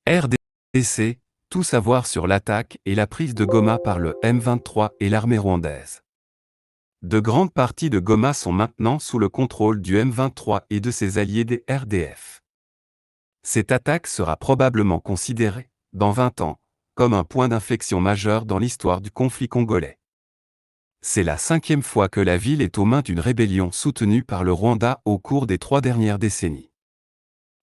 RDC, tout savoir sur l'attaque et la prise de Goma par le M23 et l'armée rwandaise. De grandes parties de Goma sont maintenant sous le contrôle du M23 et de ses alliés des RDF. Cette attaque sera probablement considérée, dans 20 ans, comme un point d'inflexion majeur dans l'histoire du conflit congolais. C'est la 5e fois que la ville est aux mains d'une rébellion soutenue par le Rwanda au cours des 3 dernières décennies.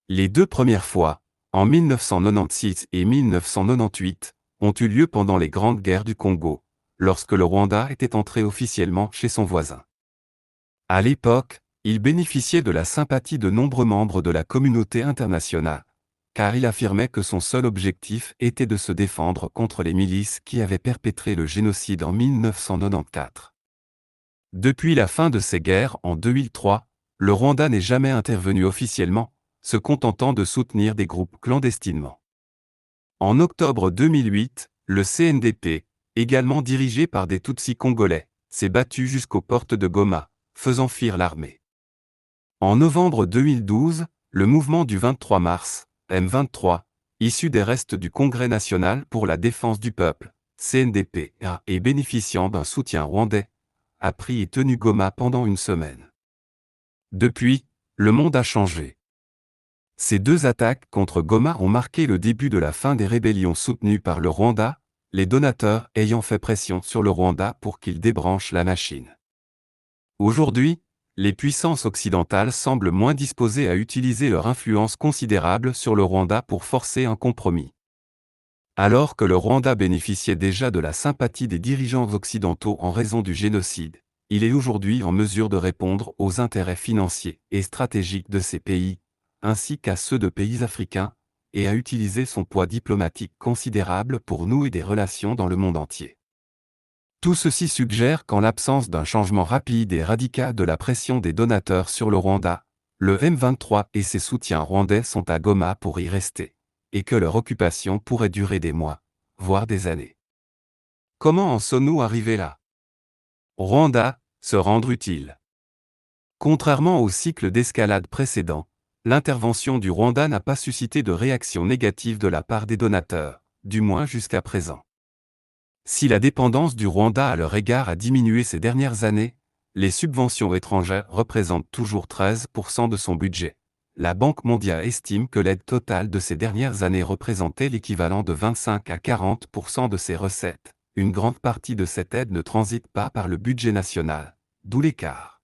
Les 2 premières fois, en 1996 et 1998, ont eu lieu pendant les grandes guerres du Congo, lorsque le Rwanda était entré officiellement chez son voisin. À l'époque, il bénéficiait de la sympathie de nombreux membres de la communauté internationale, car il affirmait que son seul objectif était de se défendre contre les milices qui avaient perpétré le génocide en 1994. Depuis la fin de ces guerres en 2003, le Rwanda n'est jamais intervenu officiellement, se contentant de soutenir des groupes clandestinement. En octobre 2008, le CNDP, également dirigé par des Tutsis congolais, s'est battu jusqu'aux portes de Goma, faisant fuir l'armée. En novembre 2012, le mouvement du 23 mars, M23, issu des restes du Congrès national pour la défense du peuple, CNDP, et bénéficiant d'un soutien rwandais, a pris et tenu Goma pendant une semaine. Depuis, le monde a changé. Ces 2 attaques contre Goma ont marqué le début de la fin des rébellions soutenues par le Rwanda, les donateurs ayant fait pression sur le Rwanda pour qu'il débranche la machine. Aujourd'hui, les puissances occidentales semblent moins disposées à utiliser leur influence considérable sur le Rwanda pour forcer un compromis. Alors que le Rwanda bénéficiait déjà de la sympathie des dirigeants occidentaux en raison du génocide, il est aujourd'hui en mesure de répondre aux intérêts financiers et stratégiques de ces pays, ainsi qu'à ceux de pays africains, et à utiliser son poids diplomatique considérable pour nouer des relations dans le monde entier. Tout ceci suggère qu'en l'absence d'un changement rapide et radical de la pression des donateurs sur le Rwanda, le M23 et ses soutiens rwandais sont à Goma pour y rester, et que leur occupation pourrait durer des mois, voire des années. Comment en sommes-nous arrivés là? Rwanda, se rendre utile. Contrairement au cycle d'escalade précédent, l'intervention du Rwanda n'a pas suscité de réaction négative de la part des donateurs, du moins jusqu'à présent. Si la dépendance du Rwanda à leur égard a diminué ces dernières années, les subventions étrangères représentent toujours 13% de son budget. La Banque mondiale estime que l'aide totale de ces dernières années représentait l'équivalent de 25 à 40% de ses recettes. Une grande partie de cette aide ne transite pas par le budget national, d'où l'écart.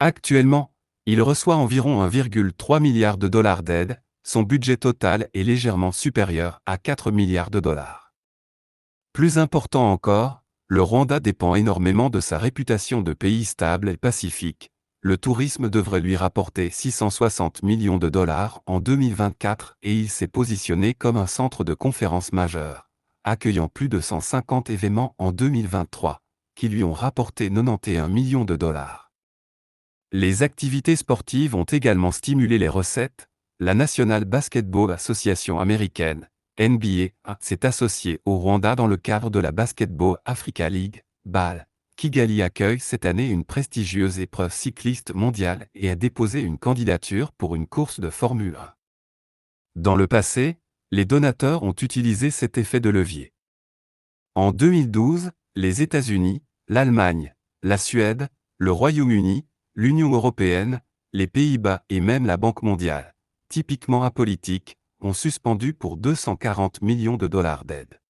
Actuellement, il reçoit environ 1,3 milliard de dollars d'aide, son budget total est légèrement supérieur à 4 milliards de dollars. Plus important encore, le Rwanda dépend énormément de sa réputation de pays stable et pacifique. Le tourisme devrait lui rapporter 660 millions de dollars en 2024 et il s'est positionné comme un centre de conférences majeur, accueillant plus de 150 événements en 2023, qui lui ont rapporté 91 millions de dollars. Les activités sportives ont également stimulé les recettes. La National Basketball Association américaine, NBA, s'est associée au Rwanda dans le cadre de la Basketball Africa League, BAL. Kigali accueille cette année une prestigieuse épreuve cycliste mondiale et a déposé une candidature pour une course de Formule 1. Dans le passé, les donateurs ont utilisé cet effet de levier. En 2012, les États-Unis, l'Allemagne, la Suède, le Royaume-Uni, l'Union européenne, les Pays-Bas et même la Banque mondiale, typiquement apolitique, ont suspendu pour 240 millions de dollars d'aide.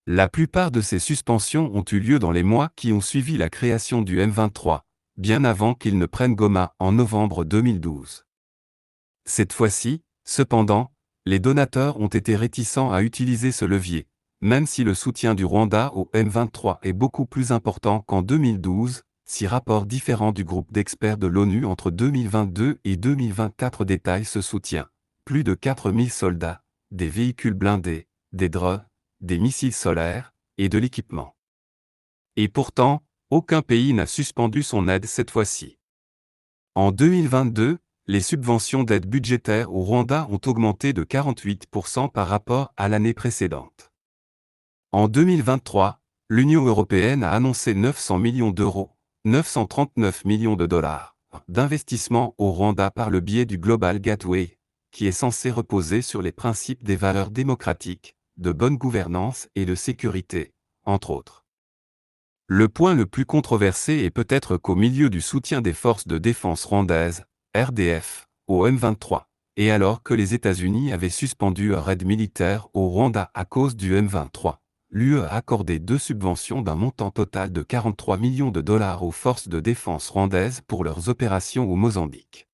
La plupart de ces suspensions ont eu lieu dans les mois qui ont suivi la création du M23, bien avant qu'il ne prenne Goma en novembre 2012. Cette fois-ci, cependant, les donateurs ont été réticents à utiliser ce levier, même si le soutien du Rwanda au M23 est beaucoup plus important qu'en 2012, 6 rapports différents du groupe d'experts de l'ONU entre 2022 et 2024 détaillent ce soutien. Plus de 4000 soldats, des véhicules blindés, des drones, des missiles solaires, et de l'équipement. Et pourtant, aucun pays n'a suspendu son aide cette fois-ci. En 2022, les subventions d'aide budgétaire au Rwanda ont augmenté de 48% par rapport à l'année précédente. En 2023, l'Union européenne a annoncé 900 millions d'euros, 939 millions de dollars, d'investissement au Rwanda par le biais du Global Gateway, qui est censé reposer sur les principes des valeurs démocratiques, de bonne gouvernance et de sécurité, entre autres. Le point le plus controversé est peut-être qu'au milieu du soutien des forces de défense rwandaises, RDF, au M23, et alors que les États-Unis avaient suspendu leur aide militaire au Rwanda à cause du M23, l'UE a accordé 2 subventions d'un montant total de 43 millions de dollars aux forces de défense rwandaises pour leurs opérations au Mozambique.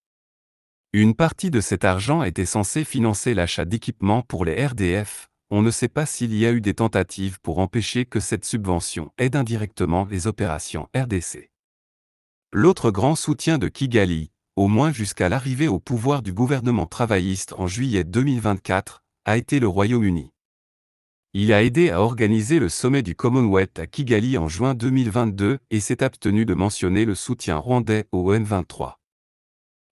Une partie de cet argent était censée financer l'achat d'équipements pour les RDF. On ne sait pas s'il y a eu des tentatives pour empêcher que cette subvention aide indirectement les opérations RDC. L'autre grand soutien de Kigali, au moins jusqu'à l'arrivée au pouvoir du gouvernement travailliste en juillet 2024, a été le Royaume-Uni. Il a aidé à organiser le sommet du Commonwealth à Kigali en juin 2022 et s'est abstenu de mentionner le soutien rwandais au M23.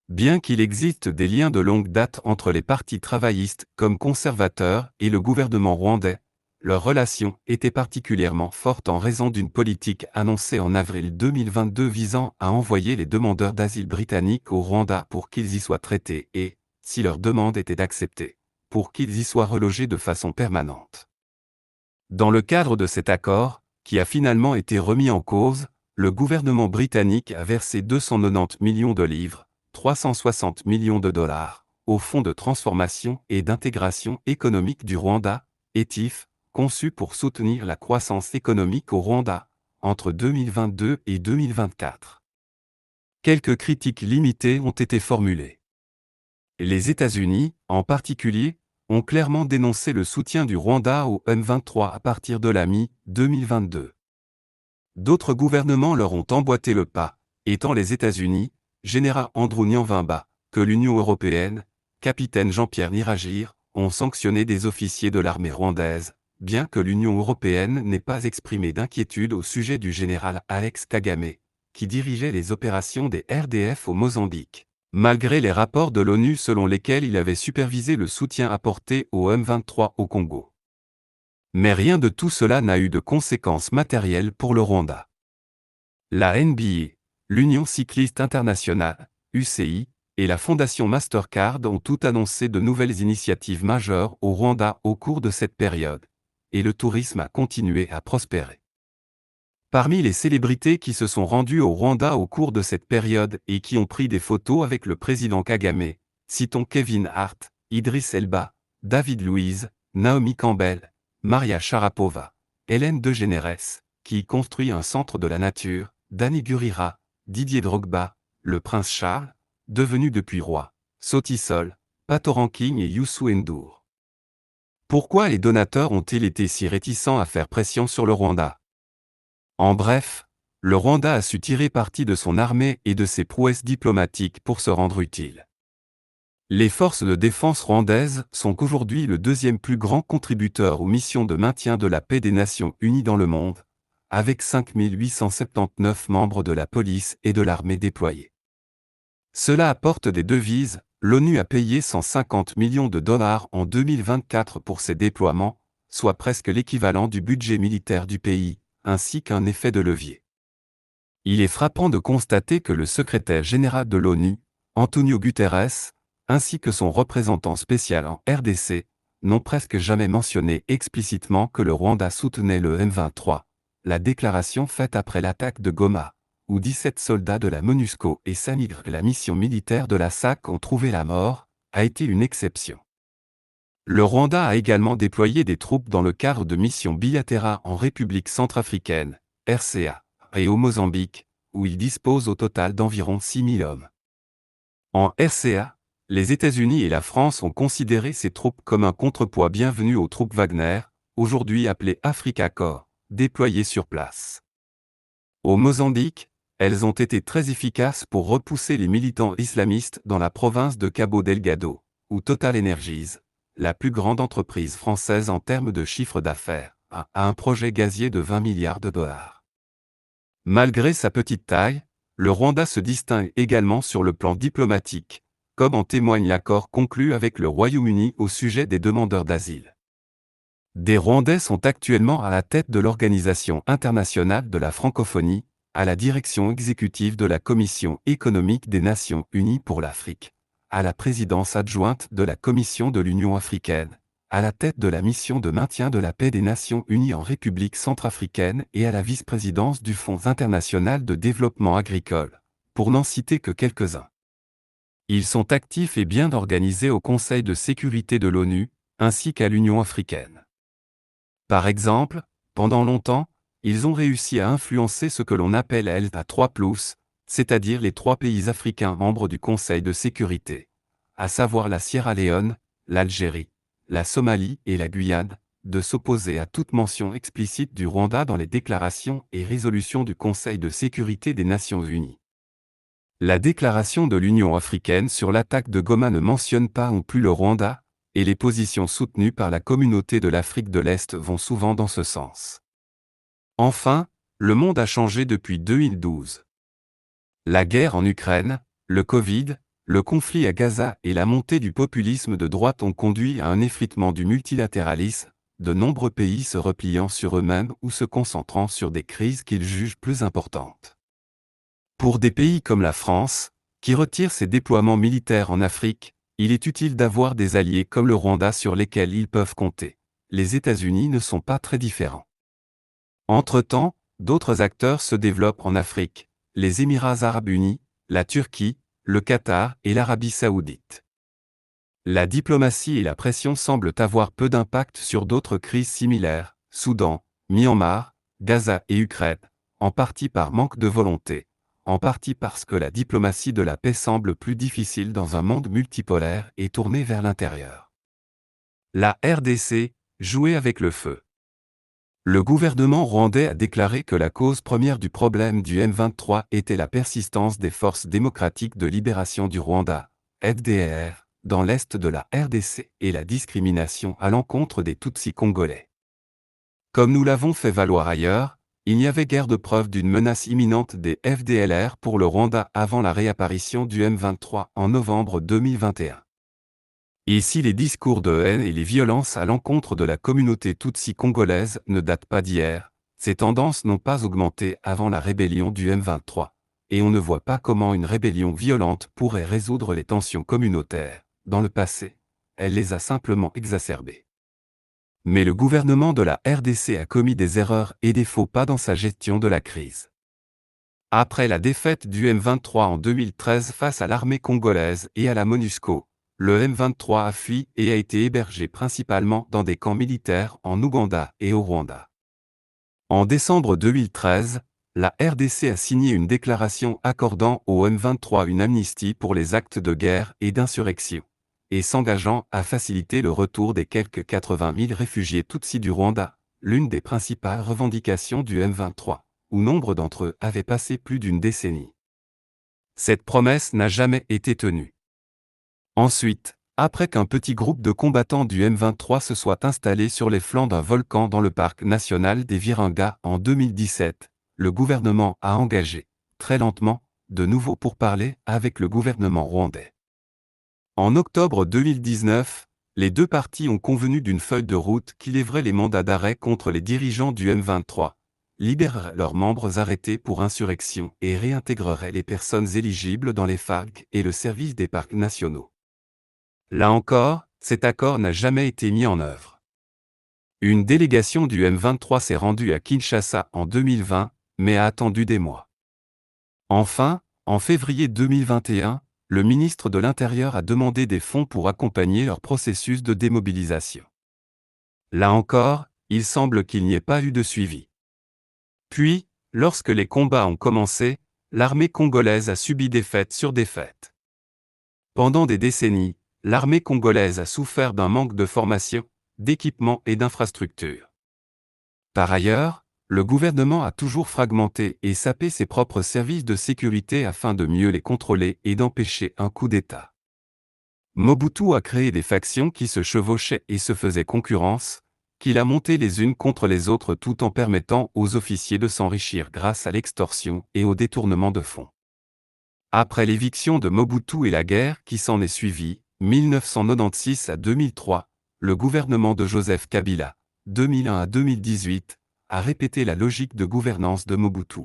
Bien qu'il existe des liens de longue date entre les partis travaillistes comme conservateurs et le gouvernement rwandais, leur relation était particulièrement forte en raison d'une politique annoncée en avril 2022 visant à envoyer les demandeurs d'asile britanniques au Rwanda pour qu'ils y soient traités et, si leur demande était acceptée, pour qu'ils y soient relogés de façon permanente. Dans le cadre de cet accord, qui a finalement été remis en cause, le gouvernement britannique a versé 290 millions de livres, 360 millions de dollars, au Fonds de transformation et d'intégration économique du Rwanda, ETIF, conçu pour soutenir la croissance économique au Rwanda, entre 2022 et 2024. Quelques critiques limitées ont été formulées. Les États-Unis, en particulier, ont clairement dénoncé le soutien du Rwanda au M23 à partir de la mi-2022. D'autres gouvernements leur ont emboîté le pas, étant les États-Unis, général Andrew Nyamvimba, que l'Union européenne, capitaine Jean-Pierre Niragir, ont sanctionné des officiers de l'armée rwandaise, bien que l'Union européenne n'ait pas exprimé d'inquiétude au sujet du général Alex Kagame, qui dirigeait les opérations des RDF au Mozambique, malgré les rapports de l'ONU selon lesquels il avait supervisé le soutien apporté au M23 au Congo. Mais rien de tout cela n'a eu de conséquences matérielles pour le Rwanda. La NBA, l'Union cycliste internationale, UCI, et la Fondation Mastercard ont toutes annoncé de nouvelles initiatives majeures au Rwanda au cours de cette période, et le tourisme a continué à prospérer. Parmi les célébrités qui se sont rendues au Rwanda au cours de cette période et qui ont pris des photos avec le président Kagame, citons Kevin Hart, Idriss Elba, David Luiz, Naomi Campbell, Maria Sharapova, Hélène DeGeneres, qui construit un centre de la nature, Danny Gurira, Didier Drogba, le prince Charles, devenu depuis roi, Sotisol, Patoranking et Youssou N'Dour. Pourquoi les donateurs ont-ils été si réticents à faire pression sur le Rwanda? En bref, le Rwanda a su tirer parti de son armée et de ses prouesses diplomatiques pour se rendre utile. Les forces de défense rwandaises sont aujourd'hui le deuxième plus grand contributeur aux missions de maintien de la paix des Nations Unies dans le monde, avec 5 879 membres de la police et de l'armée déployés. Cela apporte des devises. L'ONU a payé 150 millions de dollars en 2024 pour ces déploiements, soit presque l'équivalent du budget militaire du pays, ainsi qu'un effet de levier. Il est frappant de constater que le secrétaire général de l'ONU, Antonio Guterres, ainsi que son représentant spécial en RDC, n'ont presque jamais mentionné explicitement que le Rwanda soutenait le M23, la déclaration faite après l'attaque de Goma, où 17 soldats de la MONUSCO et 5 migrants de la mission militaire de la SAC ont trouvé la mort, a été une exception. Le Rwanda a également déployé des troupes dans le cadre de missions bilatérales en République centrafricaine, RCA, et au Mozambique, où il dispose au total d'environ 6 000 hommes. En RCA, les États-Unis et la France ont considéré ces troupes comme un contrepoids bienvenu aux troupes Wagner, aujourd'hui appelées Africa Corps, déployées sur place. Au Mozambique, elles ont été très efficaces pour repousser les militants islamistes dans la province de Cabo Delgado, où Total Energies, la plus grande entreprise française en termes de chiffre d'affaires, a un projet gazier de 20 milliards de dollars. Malgré sa petite taille, le Rwanda se distingue également sur le plan diplomatique, comme en témoigne l'accord conclu avec le Royaume-Uni au sujet des demandeurs d'asile. Des Rwandais sont actuellement à la tête de l'Organisation internationale de la francophonie, à la direction exécutive de la Commission économique des Nations unies pour l'Afrique, à la présidence adjointe de la Commission de l'Union africaine, à la tête de la mission de maintien de la paix des Nations unies en République centrafricaine et à la vice-présidence du Fonds international de développement agricole, pour n'en citer que quelques-uns. Ils sont actifs et bien organisés au Conseil de sécurité de l'ONU, ainsi qu'à l'Union africaine. Par exemple, pendant longtemps, ils ont réussi à influencer ce que l'on appelle la 3+, c'est-à-dire les 3 pays africains membres du Conseil de sécurité, à savoir la Sierra Leone, l'Algérie, la Somalie et la Guyane, de s'opposer à toute mention explicite du Rwanda dans les déclarations et résolutions du Conseil de sécurité des Nations unies. La déclaration de l'Union africaine sur l'attaque de Goma ne mentionne pas non plus le Rwanda, et les positions soutenues par la communauté de l'Afrique de l'Est vont souvent dans ce sens. Enfin, le monde a changé depuis 2012. La guerre en Ukraine, le Covid, le conflit à Gaza et la montée du populisme de droite ont conduit à un effritement du multilatéralisme, de nombreux pays se repliant sur eux-mêmes ou se concentrant sur des crises qu'ils jugent plus importantes. Pour des pays comme la France, qui retire ses déploiements militaires en Afrique, il est utile d'avoir des alliés comme le Rwanda sur lesquels ils peuvent compter. Les États-Unis ne sont pas très différents. Entre-temps, d'autres acteurs se développent en Afrique, les Émirats arabes unis, la Turquie, le Qatar et l'Arabie saoudite. La diplomatie et la pression semblent avoir peu d'impact sur d'autres crises similaires, Soudan, Myanmar, Gaza et Ukraine, en partie par manque de volonté, en partie parce que la diplomatie de la paix semble plus difficile dans un monde multipolaire et tourné vers l'intérieur. La RDC, jouer avec le feu. Le gouvernement rwandais a déclaré que la cause première du problème du M23 était la persistance des Forces démocratiques de libération du Rwanda, FDLR, dans l'est de la RDC et la discrimination à l'encontre des Tutsis congolais. Comme nous l'avons fait valoir ailleurs, il n'y avait guère de preuve d'une menace imminente des FDLR pour le Rwanda avant la réapparition du M23 en novembre 2021. Et si les discours de haine et les violences à l'encontre de la communauté Tutsi congolaise ne datent pas d'hier, ces tendances n'ont pas augmenté avant la rébellion du M23, et on ne voit pas comment une rébellion violente pourrait résoudre les tensions communautaires. Dans le passé, elle les a simplement exacerbées. Mais le gouvernement de la RDC a commis des erreurs et des faux pas dans sa gestion de la crise. Après la défaite du M23 en 2013 face à l'armée congolaise et à la MONUSCO, le M23 a fui et a été hébergé principalement dans des camps militaires en Ouganda et au Rwanda. En décembre 2013, la RDC a signé une déclaration accordant au M23 une amnistie pour les actes de guerre et d'insurrection, et s'engageant à faciliter le retour des quelques 80 000 réfugiés Tutsis du Rwanda, l'une des principales revendications du M23, où nombre d'entre eux avaient passé plus d'une décennie. Cette promesse n'a jamais été tenue. Ensuite, après qu'un petit groupe de combattants du M23 se soit installé sur les flancs d'un volcan dans le parc national des Virunga en 2017, le gouvernement a engagé, très lentement, de nouveaux pourparlers avec le gouvernement rwandais. En octobre 2019, les deux parties ont convenu d'une feuille de route qui lèverait les mandats d'arrêt contre les dirigeants du M23, libérerait leurs membres arrêtés pour insurrection et réintégrerait les personnes éligibles dans les FARC et le service des parcs nationaux. Là encore, cet accord n'a jamais été mis en œuvre. Une délégation du M23 s'est rendue à Kinshasa en 2020, mais a attendu des mois. Enfin, en février 2021, le ministre de l'Intérieur a demandé des fonds pour accompagner leur processus de démobilisation. Là encore, il semble qu'il n'y ait pas eu de suivi. Puis, lorsque les combats ont commencé, l'armée congolaise a subi défaite sur défaite. Pendant des décennies, l'armée congolaise a souffert d'un manque de formation, d'équipement et d'infrastructures. Par ailleurs, le gouvernement a toujours fragmenté et sapé ses propres services de sécurité afin de mieux les contrôler et d'empêcher un coup d'État. Mobutu a créé des factions qui se chevauchaient et se faisaient concurrence, qu'il a montées les unes contre les autres tout en permettant aux officiers de s'enrichir grâce à l'extorsion et au détournement de fonds. Après l'éviction de Mobutu et la guerre qui s'en est suivie, 1996 à 2003, le gouvernement de Joseph Kabila, 2001 à 2018, a répété la logique de gouvernance de Mobutu.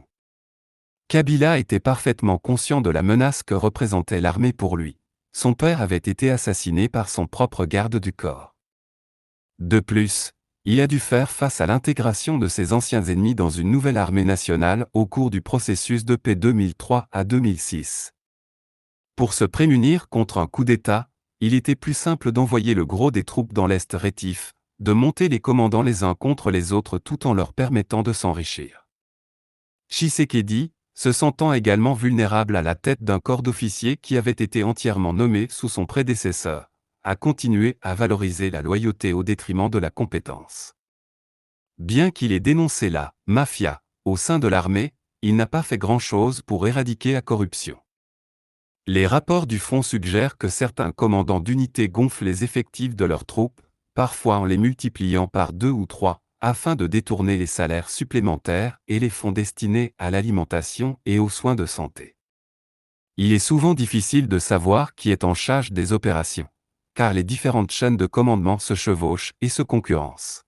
Kabila était parfaitement conscient de la menace que représentait l'armée pour lui, son père avait été assassiné par son propre garde du corps. De plus, il a dû faire face à l'intégration de ses anciens ennemis dans une nouvelle armée nationale au cours du processus de paix 2003 à 2006. Pour se prémunir contre un coup d'État, il était plus simple d'envoyer le gros des troupes dans l'Est rétif, de monter les commandants les uns contre les autres tout en leur permettant de s'enrichir. Tshisekedi, se sentant également vulnérable à la tête d'un corps d'officiers qui avait été entièrement nommé sous son prédécesseur, a continué à valoriser la loyauté au détriment de la compétence. Bien qu'il ait dénoncé la « mafia » au sein de l'armée, il n'a pas fait grand-chose pour éradiquer la corruption. Les rapports du front suggèrent que certains commandants d'unités gonflent les effectifs de leurs troupes, parfois en les multipliant par 2 ou 3, afin de détourner les salaires supplémentaires et les fonds destinés à l'alimentation et aux soins de santé. Il est souvent difficile de savoir qui est en charge des opérations, car les différentes chaînes de commandement se chevauchent et se concurrencent.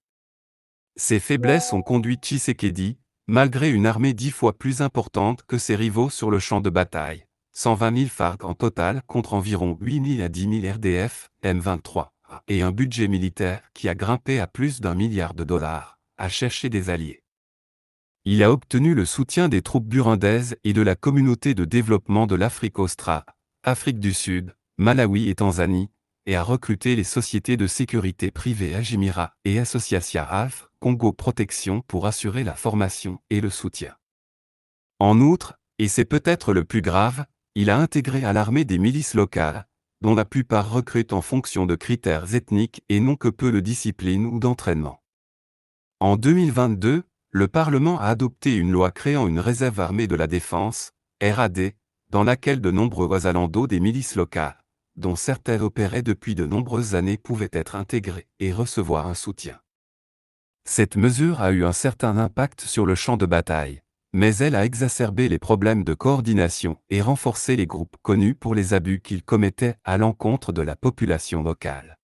Ces faiblesses ont conduit Tshisekedi, malgré une armée 10 fois plus importante que ses rivaux sur le champ de bataille, 120 000 FARC en total contre environ 8 000 à 10 000 RDF, M23, et un budget militaire qui a grimpé à plus d'1 milliard de dollars, à chercher des alliés. Il a obtenu le soutien des troupes burundaises et de la communauté de développement de l'Afrique australe, Afrique du Sud, Malawi et Tanzanie, et a recruté les sociétés de sécurité privées Agimira et Associatia Alf, Congo Protection pour assurer la formation et le soutien. En outre, et c'est peut-être le plus grave, il a intégré à l'armée des milices locales, dont la plupart recrutent en fonction de critères ethniques et non que peu de discipline ou d'entraînement. En 2022, le Parlement a adopté une loi créant une réserve armée de la défense, RAD, dans laquelle de nombreux Wazalandos des milices locales, dont certains opéraient depuis de nombreuses années, pouvaient être intégrés et recevoir un soutien. Cette mesure a eu un certain impact sur le champ de bataille, mais elle a exacerbé les problèmes de coordination et renforcé les groupes connus pour les abus qu'ils commettaient à l'encontre de la population locale.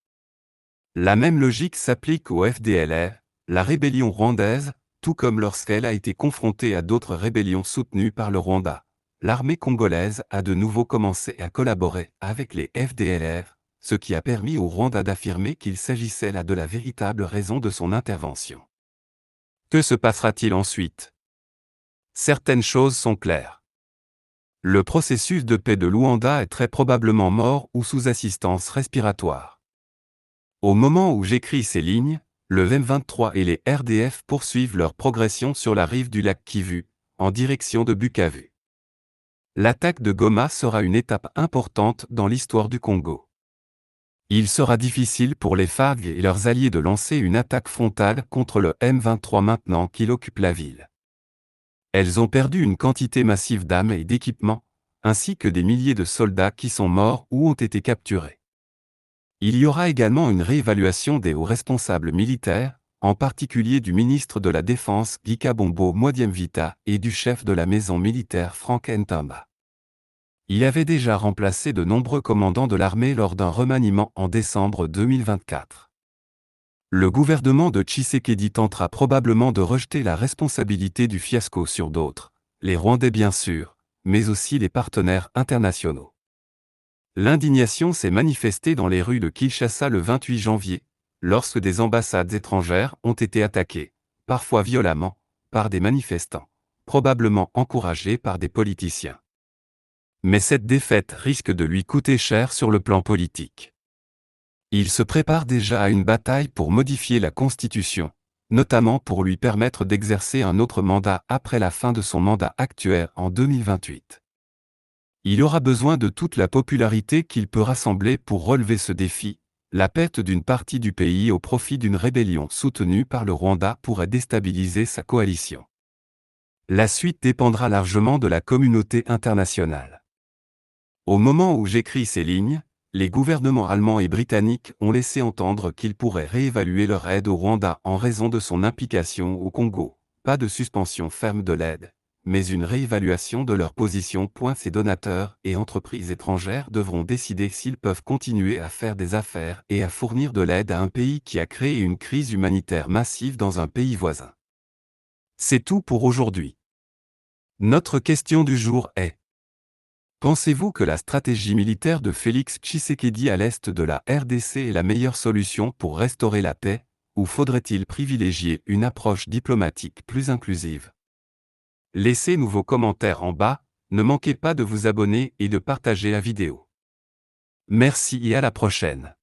La même logique s'applique au FDLR, la rébellion rwandaise, tout comme lorsqu'elle a été confrontée à d'autres rébellions soutenues par le Rwanda. L'armée congolaise a de nouveau commencé à collaborer avec les FDLR, ce qui a permis au Rwanda d'affirmer qu'il s'agissait là de la véritable raison de son intervention. Que se passera-t-il ensuite ? Certaines choses sont claires. Le processus de paix de Luanda est très probablement mort ou sous assistance respiratoire. Au moment où j'écris ces lignes, le M23 et les RDF poursuivent leur progression sur la rive du lac Kivu, en direction de Bukavu. L'attaque de Goma sera une étape importante dans l'histoire du Congo. Il sera difficile pour les FARC et leurs alliés de lancer une attaque frontale contre le M23 maintenant qu'il occupe la ville. Elles ont perdu une quantité massive d'âmes et d'équipements, ainsi que des milliers de soldats qui sont morts ou ont été capturés. Il y aura également une réévaluation des hauts responsables militaires, en particulier du ministre de la Défense Guy Kabombo Modiemvita et du chef de la maison militaire Frank Ntamba. Il avait déjà remplacé de nombreux commandants de l'armée lors d'un remaniement en décembre 2024. Le gouvernement de Tshisekedi tentera probablement de rejeter la responsabilité du fiasco sur d'autres, les Rwandais bien sûr, mais aussi les partenaires internationaux. L'indignation s'est manifestée dans les rues de Kinshasa le 28 janvier, lorsque des ambassades étrangères ont été attaquées, parfois violemment, par des manifestants, probablement encouragés par des politiciens. Mais cette défaite risque de lui coûter cher sur le plan politique. Il se prépare déjà à une bataille pour modifier la Constitution, notamment pour lui permettre d'exercer un autre mandat après la fin de son mandat actuel en 2028. Il aura besoin de toute la popularité qu'il peut rassembler pour relever ce défi. La perte d'une partie du pays au profit d'une rébellion soutenue par le Rwanda pourrait déstabiliser sa coalition. La suite dépendra largement de la communauté internationale. Au moment où j'écris ces lignes, les gouvernements allemands et britanniques ont laissé entendre qu'ils pourraient réévaluer leur aide au Rwanda en raison de son implication au Congo. Pas de suspension ferme de l'aide, mais une réévaluation de leur position. Ces donateurs et entreprises étrangères devront décider s'ils peuvent continuer à faire des affaires et à fournir de l'aide à un pays qui a créé une crise humanitaire massive dans un pays voisin. C'est tout pour aujourd'hui. Notre question du jour est: Pensez-vous que la stratégie militaire de Félix Tshisekedi à l'est de la RDC est la meilleure solution pour restaurer la paix, ou faudrait-il privilégier une approche diplomatique plus inclusive? Laissez-nous vos commentaires en bas, ne manquez pas de vous abonner et de partager la vidéo. Merci et à la prochaine.